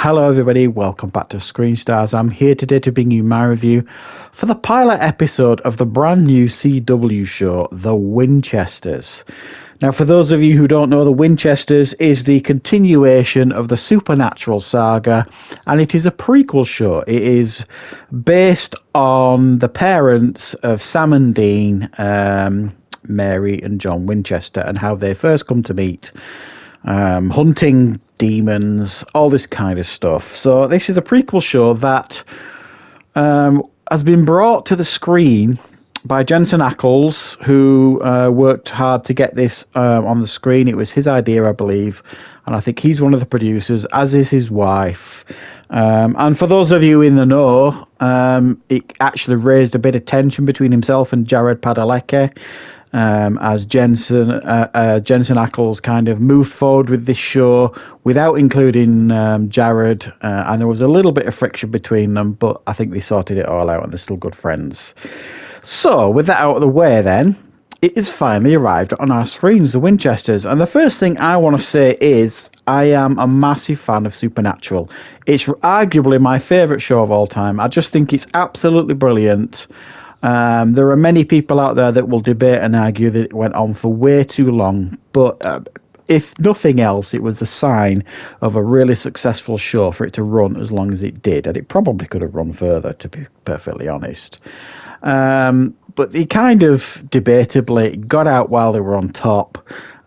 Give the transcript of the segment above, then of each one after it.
Hello everybody, welcome back to Screenstars. I'm here today to bring you my review for the pilot episode of the brand new CW show, The Winchesters. Now, for those of you who don't know, The Winchesters is the continuation of the Supernatural saga, and it is a prequel show. It is based on the parents of Sam and Dean, Mary and John Winchester, and how they first come to meet, hunting demons, all this kind of stuff. So this is a prequel show that has been brought to the screen by Jensen Ackles, who worked hard to get this on the screen. It was his idea, I believe, and I think he's one of the producers, as is his wife. And for those of you in the know, it actually raised a bit of tension between himself and Jared Padalecki, as Jensen Ackles kind of moved forward with this show without including Jared, and there was a little bit of friction between them, but I think they sorted it all out and they're still good friends. So, with that out of the way then, it has finally arrived on our screens, The Winchesters. And the first thing I want to say is I am a massive fan of Supernatural. It's arguably my favourite show of all time. I just think it's absolutely brilliant. There are many people out there that will debate and argue that it went on for way too long, but if nothing else, it was a sign of a really successful show for it to run as long as it did, and it probably could have run further, to be perfectly honest. But it kind of debatably got out while they were on top.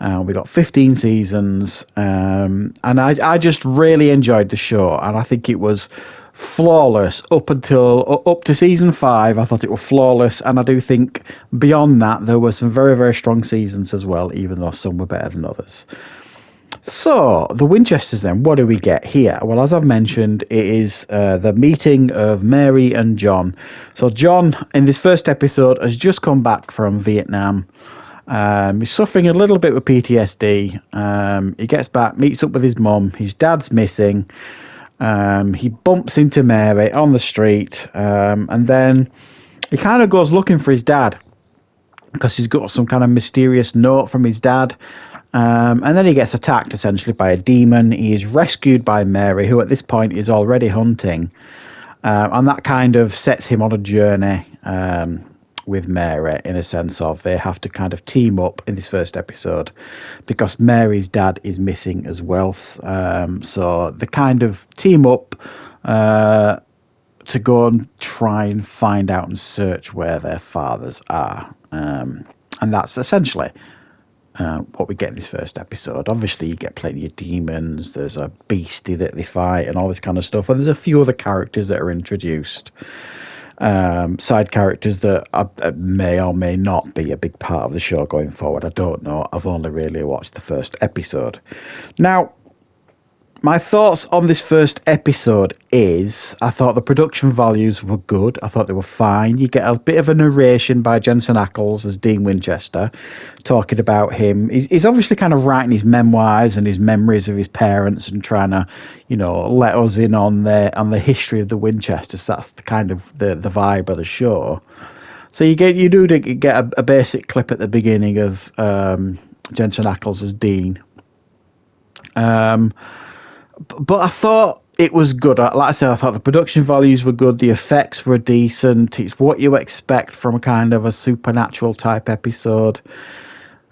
We got 15 seasons, and I just really enjoyed the show, and I think it was flawless up to season 5. I thought it was flawless, and I do think beyond that there were some very, very strong seasons as well, even though some were better than others. So, The Winchesters then, what do we get here? Well, as I've mentioned, it is the meeting of Mary and John. So John, in this first episode, has just come back from Vietnam. He's suffering a little bit with PTSD. He gets back, meets up with his mum. His dad's missing. He bumps into Mary on the street, and then he kind of goes looking for his dad because he's got some kind of mysterious note from his dad. And then he gets attacked essentially by a demon. He is rescued by Mary, who at this point is already hunting. And that kind of sets him on a journey with Mary, in a sense of they have to kind of team up in this first episode because Mary's dad is missing as well. So they kind of team up to go and try and find out and search where their fathers are. And that's essentially what we get in this first episode. Obviously, you get plenty of demons. There's a beastie that they fight and all this kind of stuff. And there's a few other characters that are introduced. Side characters that may or may not be a big part of the show going forward. I don't know. I've only really watched the first episode. Now, my thoughts on this first episode is I thought the production values were good. I thought they were fine. You get a bit of a narration by Jensen Ackles as Dean Winchester, talking about him. He's obviously kind of writing his memoirs and his memories of his parents and trying to, let us in on the history of the Winchesters. That's the kind of the vibe of the show. So you do get a basic clip at the beginning of Jensen Ackles as Dean. But I thought it was good. Like I said, I thought the production values were good. The effects were decent. It's what you expect from a kind of a supernatural type episode.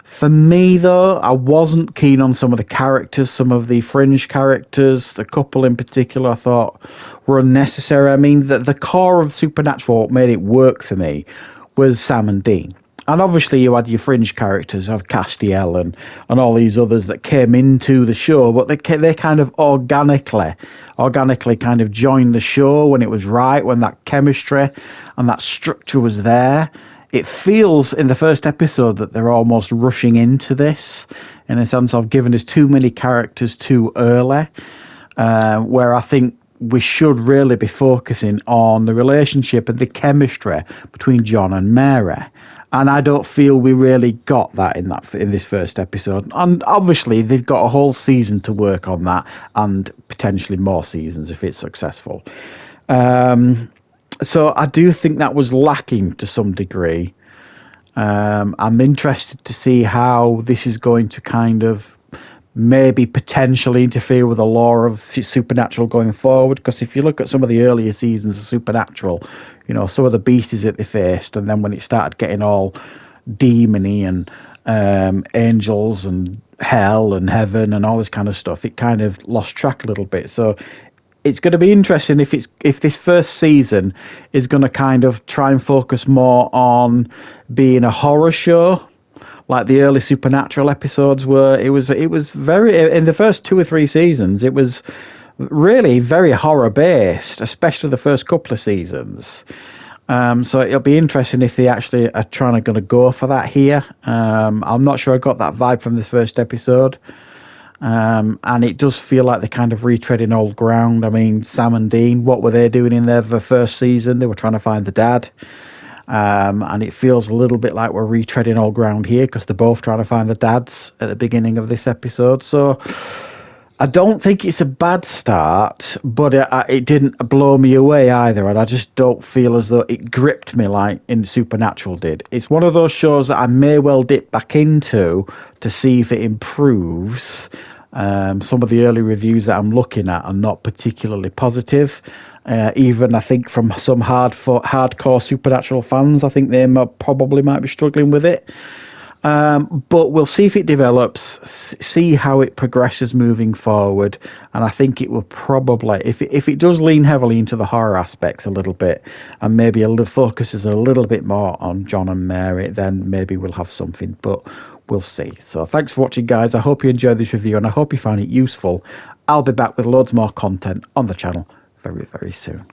For me, though, I wasn't keen on some of the characters, some of the fringe characters. The couple in particular I thought were unnecessary. I mean, the core of Supernatural, what made it work for me, was Sam and Dean. And obviously you had your fringe characters of Castiel and all these others that came into the show, but they kind of organically kind of joined the show when it was right, when that chemistry and that structure was there. It feels in the first episode that they're almost rushing into this in a sense of giving us too many characters too early, where I think we should really be focusing on the relationship and the chemistry between John and Mary. And I don't feel we really got that in this first episode. And obviously, they've got a whole season to work on that, and potentially more seasons if it's successful. So I do think that was lacking to some degree. I'm interested to see how this is going to kind of maybe potentially interfere with the law of Supernatural going forward. Because if you look at some of the earlier seasons of Supernatural, you know, some of the beasties that they faced, and then when it started getting all demony and angels and hell and heaven and all this kind of stuff, it kind of lost track a little bit. So it's going to be interesting if this first season is going to kind of try and focus more on being a horror show, like the early Supernatural episodes were. It was very, in the first 2 or 3 seasons, it was really very horror based, especially the first couple of seasons. So it'll be interesting if they actually are going to go for that here. I'm not sure I got that vibe from this first episode. And it does feel like they're kind of retreading old ground. I mean, Sam and Dean, what were they doing in their first season? They were trying to find the dad. And it feels a little bit like we're retreading old ground here because they're both trying to find the dads at the beginning of this episode. So I don't think it's a bad start, but it didn't blow me away either. And I just don't feel as though it gripped me like in Supernatural did. It's one of those shows that I may well dip back into to see if it improves. Some of the early reviews that I'm looking at are not particularly positive. Even I think from some hardcore Supernatural fans, I think they probably might be struggling with it. But we'll see if it develops, see how it progresses moving forward. And I think it will probably, if it does lean heavily into the horror aspects a little bit, and maybe focuses a little bit more on John and Mary, then maybe we'll have something. But we'll see. So thanks for watching, guys. I hope you enjoyed this review, and I hope you found it useful. I'll be back with loads more content on the channel very, very soon.